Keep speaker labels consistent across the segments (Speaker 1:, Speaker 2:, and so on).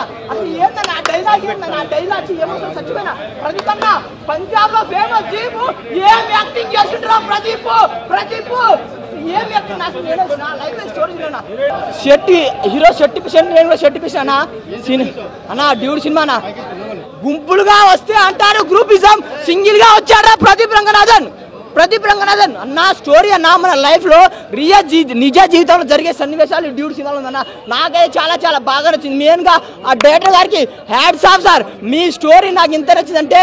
Speaker 1: అసలు ఏందన్నా డైలాగ్ ఏందన్నా డైలాగ్ ఏమవుతుంది చచ్చిపోయినా ప్రదీప్ అన్న పంజాబ్ లో ఫేమస్ జీప్ ఏం యాక్టింగ్ చేసిండ్రా ప్రదీప్ ఏం యాక్టింగ్ అసలు నేను life story Shetty hero Shetty పిషన్ నేను కూడా శెట్టి పిషన్ అన్న డ్యూడ్ సినిమా అన్న గుంపులుగా వస్తే అంటారు గ్రూపిజం సింగిల్ గా వచ్చారా ప్రదీప్ రంగనాథన్ అన్న స్టోరీ అన్న మన లైఫ్ లో నిజ జీవితంలో జరిగే సన్నివేశాలు డ్యూడ్ సినిమాలో ఉందన్న నాకైతే చాలా చాలా బాగా నచ్చింది మెయిన్ గా ఆ డైరెక్టర్ గారికి హ్యాట్స్ ఆఫ్ సార్ మీ స్టోరీ నాకు ఎంత నచ్చిందంటే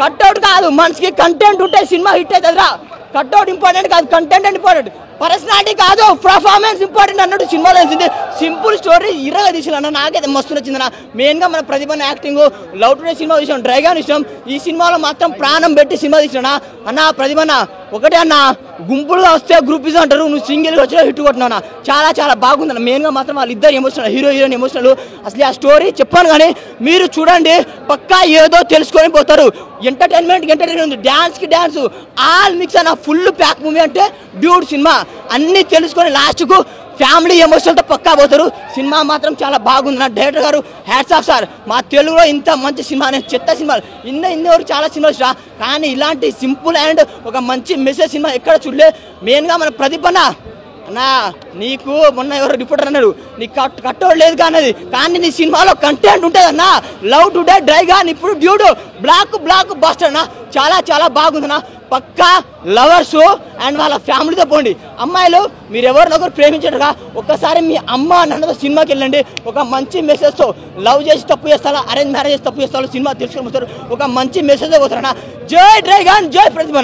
Speaker 1: కట్అవుట్ కాదు మనసుకి కంటెంట్ ఉంటే సినిమా హిట్ అవుతుందిరా కట్అవుట్ ఇంపార్టెంట్ కాదు కంటెంట్ ఇంపార్టెంట్ పర్సనాలిటీ కాదు పర్ఫార్మెన్స్ ఇంపార్టెంట్ అన్నట్టు సినిమాలో వచ్చింది సింపుల్ స్టోరీ ఇరగా తీసిన అన్న నాకైతే మస్తు నచ్చిందన్న మెయిన్గా మన ప్రతిభ యాక్టింగ్ లవ్ టుడే సినిమా తీసాం డ్రైగాన్ ఇష్టం ఈ సినిమాలో మాత్రం ప్రాణం పెట్టి సినిమా తీసిన అన్న ప్రతిభ ఒకటే అన్న గుంపులుగా వస్తే గ్రూపిజం అంటారు నువ్వు సింగిల్గా వచ్చినా హిట్ కొట్టినా చాలా చాలా బాగుందన్న మెయిన్గా మాత్రం వాళ్ళిద్దరు ఎమోషనల్ హీరోయిన్ ఎమోషనల్ అసలు ఆ స్టోరీ చెప్పాను కానీ మీరు చూడండి పక్కా ఏదో తెలుసుకొని పోతారు ఎంటర్టైన్మెంట్ డ్యాన్స్కి డ్యాన్స్ ఆల్ మిక్స్ అన్న ఫుల్ ప్యాక్ మూవీ అంటే డ్యూడ్ సినిమా అన్నీ తెలుసుకొని లాస్ట్కు ఫ్యామిలీ ఎమోషనల్తో పక్కా పోతారు సినిమా మాత్రం చాలా బాగుంది నా డైరెక్టర్ గారు హ్యాట్స్ ఆఫ్ సార్ మా తెలుగులో ఇంత మంచి సినిమా నేను చెత్త సినిమాలు ఇన్నవరకు చాలా సినిమాలు వచ్చినా కానీ ఇలాంటి సింపుల్ అండ్ ఒక మంచి మెసేజ్ సినిమా ఎక్కడ చూడలే మెయిన్గా మన ప్రదీప్ అన్నా నీకు మొన్న ఎవరు రిపోర్టర్ అన్నాడు నీకు కట్టోడు లేదు కానీ నీ సినిమాలో కంటెంట్ ఉంటుంది అన్న లవ్ టుడే డ్రైగా ఇప్పుడు డ్యూడ్ బ్లాక్ బస్టర్ అన్న చాలా చాలా బాగుందన్న పక్కా లవర్స్ అండ్ వాళ్ళ ఫ్యామిలీతో పోండి అమ్మాయిలు మీరు ఎవరినొకరు ప్రేమించడుగా ఒక్కసారి మీ అమ్మ నాన్నతో సినిమాకి వెళ్ళండి ఒక మంచి మెసేజ్తో లవ్ చేసి తప్పు చేస్తారా అరేంజ్ మ్యారేజ్ చేసి తప్పు చేస్తారో సినిమా తెలుసుకొని పోతారు ఒక మంచి మెసేజ్ పోతారన్న జై డ్రైగాన్ జై ప్రతిభ.